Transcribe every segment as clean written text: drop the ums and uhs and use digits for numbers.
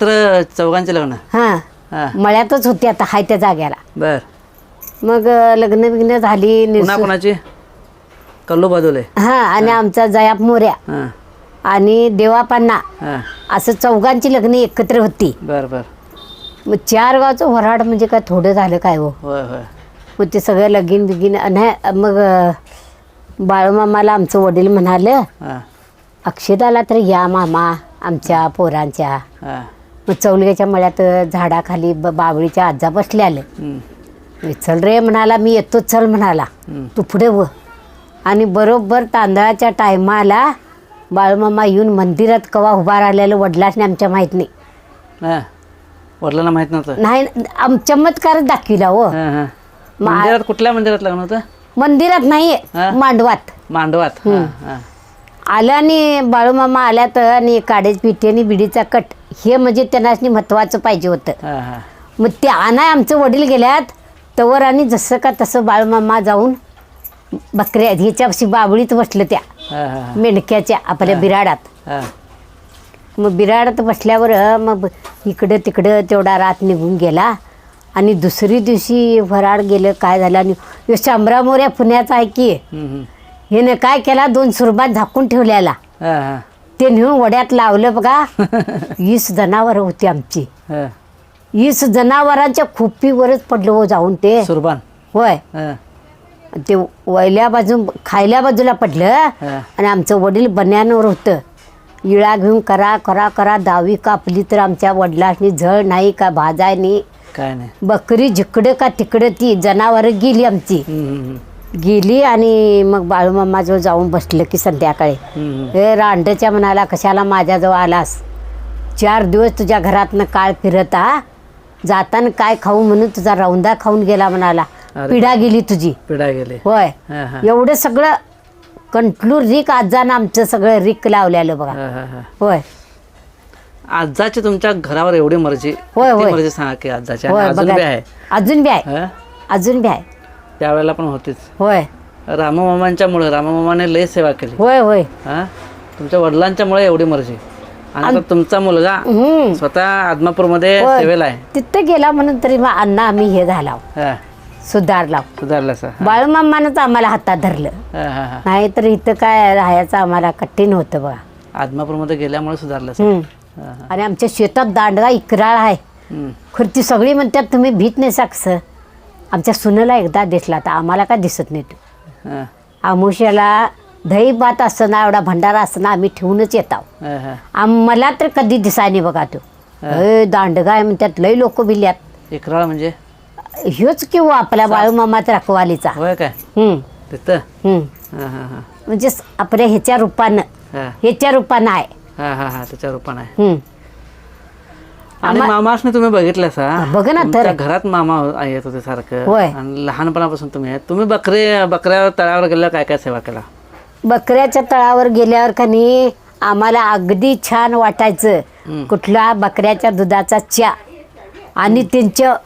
तर चौघांचे लग्न हा मळ्यातच होती आता हाय त्या जाग्याला. बर मग लग्न बिग्न झाली कोणाची कल्लू बाजूले हा आणि आमचा जयाप मोऱ्या आणि देवापांना असं चौघांची लग्न एकत्र होती. बर बर. मग 4 गावचं वराड म्हणजे काय थोडं झालं काय हो. होय होय. मग ते सगळं लगीन बिगीन नाही. मग बाळूमामाला आमचं वडील म्हणाले अक्षदाला तर या मामा आमच्या पोरांच्या. मग चौलग्याच्या मळ्यात झाडाखाली बाबळीच्या आजा बसले आले. चल रे म्हणाला मी येतो चल म्हणाला तू पुढे व. आणि बरोबर तांदळाच्या टायमाला बाळूमामा येऊन मंदिरात कवा उभा राहिलेलं वडिलांनी आमच्या माहीत नाही. वडिलांना माहित नव्हतं. नाही चमत्कारच दाखविला हो. मंदिरात कुठल्या मंदिरात लग्न होतं. मंदिरात नाही मांडवात. मांडवात आलं आणि बाळूमामा आल्या तर आणि काडेच पिठी आणि बिडीचा कट हे म्हणजे त्यांना महत्वाचं पाहिजे होतं. मग ते आणाय आमचं वडील गेल्यात तवर आणि जसं का तसं बाळूमामा जाऊन बकऱ्या ह्याच्या बाबळीत बसलं त्या मेंढक्याच्या आपल्या बिराडात. मग बिराडात बसल्यावर मग इकडं तिकडं तेवढा रात निघून गेला. आणि दुसरी दिवशी फराळ गेलं काय झालं आणि शामराव मोऱ्या पुण्याचा आहे की हिने काय केला 2 सुरबात झाकून ठेवल्याला ते नेऊन वड्यात लावलं बघा. 20 जनावर होती आमची. 20 जनावरांच्या खोपीवरच पडलं हो जाऊन ते सुरबान. होय ते वयल्या बाजू खायल्या बाजूला पडलं. आणि आमचं वडील बन्यानवर होतं. इळा घेऊन करा करा करा दावी कापली तर आमच्या वडिलांनी झळ नाही का भाजाय नाही काय नाही. बकरी जिकडं का तिकडं ती जनावर गेली आमची. गेली आणि मग बाळूमामाजवळ जाऊन बसलं की संध्याकाळी हे रांडच्या म्हणाला कशाला माझ्याजवळ आलास. 4 दिवस तुझ्या घरातनं काळ फिरता जाताना काय खाऊ म्हणून तुझा रौंदा खाऊन गेला म्हणाला. पिढा गेली तुझी. पिढा गेली होय. एवढं सगळं कंट्लूर रिक आजानं आमचं सगळं रिक लावलेलं बघा. होय. आजाची तुमच्या घरावर एवढी मर्जी. होय होय मर्जी सांगा की आजाची. होय अजून बी आहे. अजून बी आहे. अजून बी आहे. त्यावेळेला पण होतीच. होय. रामामामांच्यामुळे रामामामाने लय सेवा केली. होय होय. तुमच्या वडिलांच्यामुळे एवढी मर्जी. आणि आता तुमचा मुलगा स्वतः आदमापूरमध्ये सेवेला आहे. तिथं गेला म्हणून तरी मग अण्णा आम्ही हे झाला सुधारला. बाळूमामानंच आम्हाला हातात धरलं. नाही तर इथं काय राहायचं आम्हाला कठीण होतं बघा. आदमापूरमध्ये गेल्यामुळे सुधारलं. आणि आमच्या शेतात दांडगा इकराळ आहे. खरं ती सगळी म्हणतात तुम्ही भीत नाही साक्स. आमच्या सुनेला एकदा दिसला तर आम्हाला काय दिसत नाही तो. आमुष्याला दही भात असताना एवढा भंडारा असताना आम्ही ठेवूनच येतो. मला तर कधी दिसाय नाही बघा तो. दांडगा आहे म्हणतात लय लोक बिल्यात. इकराळ म्हणजे ह्योच किंवा आपल्या बाळूमामाचा रखवालीचा. होय काय तिथं म्हणजे आपल्या ह्याच्या रूपानं आहे. त्याच्या रूपानं आहे. आणि मामासने तुम्ही बघितलं बघ ना तर घरात मामा येत होते सारखं. आणि लहानपणापासून तुम्ही बकऱ्या तळावर गेल्या काय काय सेवा केला. बकऱ्याच्या तळावर गेल्यावर का नाही आम्हाला अगदी छान वाटायचं. कुठला बकऱ्याच्या दुधाचा च्या आणि त्यांच्या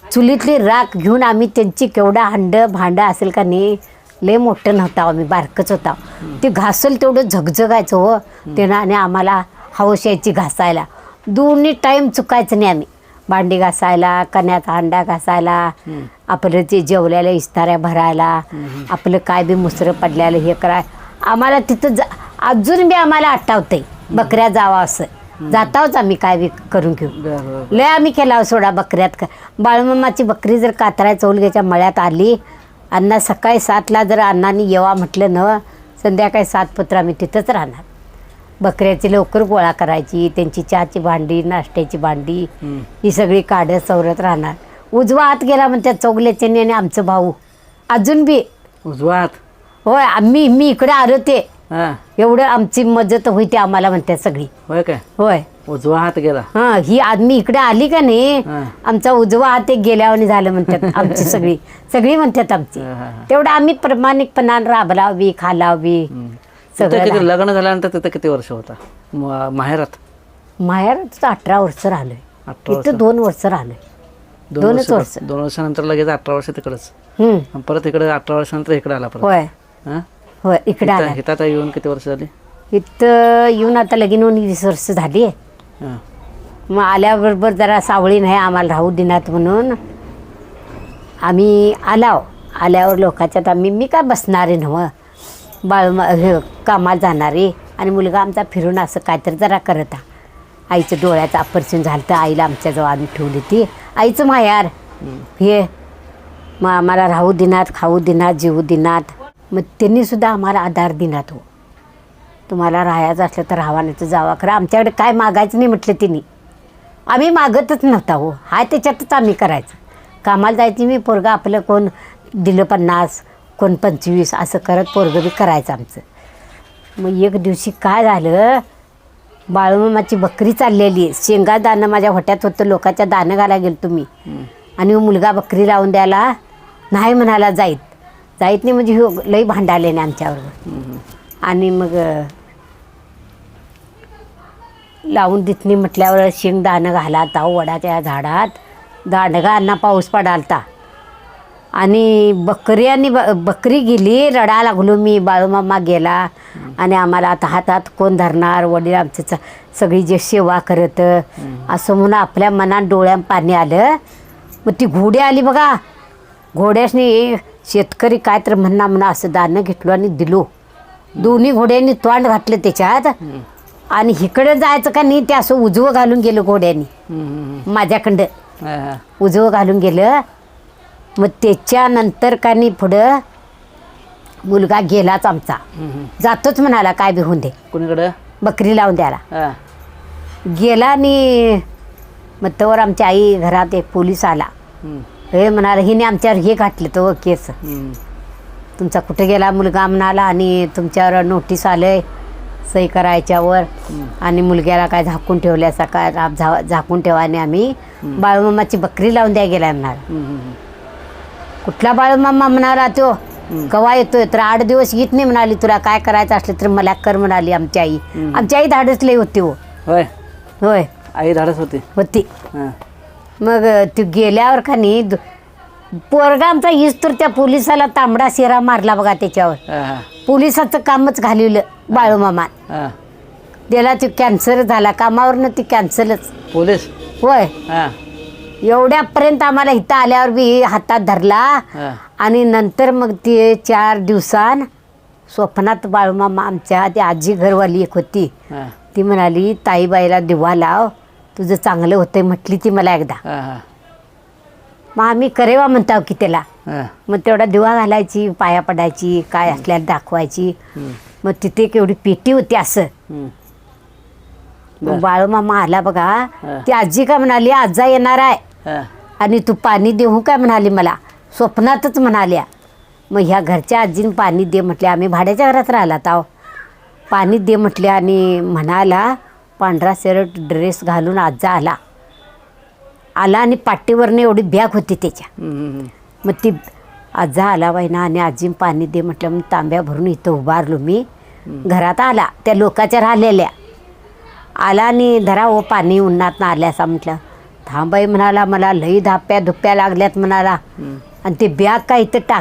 चुलीतली राख घेऊन आम्ही त्यांची केवढा हंड भांडं असेल का नाही लय मोठं नव्हता आम्ही बारकच होता. ते घासल तेवढं झगझगायचं हो त्यानं. आणि आम्हाला हौस यायची घासायला. दोन्ही टाईम चुकायचं नाही आम्ही. भांडी घासायला कण्याचा हंडा घासायला आपलं ते जेवल्याला इस्ताऱ्या भरायला आपलं काय बी मुसरं पडल्याला हे कराय. आम्हाला तिथं अजून बी आम्हाला आठवतंय बकऱ्या जावा असं. जातावच आम्ही काय बी करून घेऊ. लय आम्ही केला सोडा बकऱ्यात. बाळूमामाची बकरी जर कातराय चौलग्याच्या मळ्यात आली अण्णा सकाळी 7ला जर अण्णांनी येवा म्हटलं न संध्याकाळी 7 पत्र आम्ही तिथंच राहणार. बकऱ्याची लवकर गोळा करायची त्यांची चहाची भांडी नाश्त्याची भांडी ही सगळी काढत चौरत राहणार. उजवा हात गेला म्हणतात चौगल्याचे आणि आमचं भाऊ अजून बी उजवा हात. होय. मी इकडे आलो ते एवढं आमची मदत होईते आम्हाला म्हणतात सगळी. होय काय. होय. उजवा हात गेला. ही आदमी इकडे आली का नाही आमचा उजवा हात एक गेल्यावर झालं म्हणतात आमची सगळी म्हणतात आमची. तेवढं आम्ही प्रामाणिकपणानं राबलावी खालावी. लग्न झाल्यानंतर तिथं किती वर्ष होता माहेरात. 18 वर्ष राहिलोय. तिथं 2 वर्ष राहिलोय. 2 वर्षानंतर लगेच 18 वर्ष तिकडच. परत इकडे 18 वर्षानंतर इकडे आला परत. होय होय. इकडे आला. इथं आता येऊन किती वर्ष झाली. इथं येऊन आता लगीन होऊन 20 वर्ष झाली. मग आल्याबरोबर जरा सावळी नाही आम्हाला राहू दिनात म्हणून आम्ही आल्यावर लोकांच्यात मी काय बसणारे नव्ह हे कामाला जाणारे आणि मुलगा आमचा फिरून असं काहीतरी जरा करत आईचं डोळ्याचं ऑपरेशन झालं तर आईला आमच्याजवळ आणून ठेवली ती आईचं मायार हे मग आम्हाला राहू दिनात खाऊ दिनात जेवू दिनात मग त्यांनीसुद्धा आम्हाला आधार दिनात हो तुम्हाला राहायचं असलं तर राहावा नाही तर जावा खरं आमच्याकडे काय मागायचं नाही म्हटलं तिने आम्ही मागतच नव्हता हो हाय त्याच्यातच आम्ही करायचं कामाला जायची मी पोरगं आपलं कोण दिलं 50 कोण 25 असं करत पोरगं बी करायचं आमचं मग एक दिवशी काय झालं बाळूमामाची बकरी चाललेली शेंगा दाणं माझ्या होट्यात होतं लोकांच्या दाणं घालायला गेलो तुम्ही आणि मुलगा बकरी लावून द्यायला नाही म्हणाला जाईत नाही म्हणजे लई भांडाले नाही आमच्यावर आणि मग लावून देत नाही म्हटल्यावर शेंग दाणं घाला ताव वडाच्या झाडात दांडगा पाऊस पडालता आणि बकरी गेली रडा लागलो मी बाळूमामा गेला आणि आम्हाला आता हातात कोण धरणार वडील आमचं सगळी जे सेवा करत असं म्हणून आपल्या मनात डोळ्यात पाणी आलं मग ती घोडी आली बघा घोड्यासनी शेतकरी काय तर म्हणा असं दाणं घेतलो आणि दिलो दोन्ही घोड्यांनी तोंड घातलं त्याच्यात आणि इकडं जायचं का नाही ते असं उजवं घालून गेलं घोड्यांनी माझ्याकडं उजवं घालून गेलं मग त्याच्यानंतर का नाही पुढं मुलगा गेलाच आमचा जातोच म्हणाला काय बी होऊन दे कुणीकडं बकरी लावून द्यायला गेला आणि मग तोवर आमची आई घरात एक पोलीस आला हे म्हणाला हिने आमच्यावर हे घातलं तो केस तुमचा कुठे गेला मुलगा म्हणाला आणि तुमच्यावर नोटीस आलंय सही करायच्यावर आणि मुलग्याला काय झाकून ठेवल्याचा काय झाकून ठेवाने आम्ही बाळूमामाची बकरी लावून द्या गेला म्हणाला कुठला बाळूमामा म्हणाला तो कवा येतोय तर 8 दिवस येत नाही म्हणाली तुला काय करायचं असलं तर मला कर म्हणाली आमची आई धाडस लई होती हो होय होय आई धाडस होती मग ती गेल्यावर का नाही पोरगा आमचा हीच तर त्या पोलिसाला तांबडा शिरा मारला बघा त्याच्यावर पोलिसाचं कामच घालवलं बाळूमामा त्याला ते कॅन्सर झाला कामावरनं ती कॅन्सरच पोलीस होय एवढ्यापर्यंत आम्हाला इथं आल्यावर बी हातात धरला आणि नंतर मग ते 4 दिवसांत स्वप्नात बाळूमामा आमच्या ती आजी घरवाली एक होती ती म्हणाली ताईबाईला दिवा लाव तुझं चांगलं होतंय म्हटली ती मला एकदा मग आम्ही करेवा म्हणतो की त्याला मग तेवढा दिवा घालायची पाया पडायची काय असल्याला दाखवायची मग तिथे एक एवढी पेटी होती असं मग बाळूमामा आला बघा ती आजी काय म्हणाली आजा येणार आहे आणि तू पाणी देऊ काय म्हणाली मला स्वप्नातच म्हणाल्या मग ह्या घरच्या आजीने पाणी दे म्हटले आम्ही भाड्याच्या घरात राहिला ताव पाणी दे म्हटले आणि म्हणाला पांढरा शर्ट ड्रेस घालून आजा आला आणि पाठीवरनं एवढी बॅग होती त्याच्या मग ती आजा आला बाई ना आणि आजी पाणी दे म्हटलं मग तांब्या भरून इथं उभारलो मी घरात आला त्या लोकांच्या राहिलेल्या आला आणि धरा ओ पाणी उन्हात आल्यासा म्हटलं थांबाई म्हणाला मला लई धाप्या धुप्या लागल्यात म्हणाला आणि ते बॅग काय इथं टाक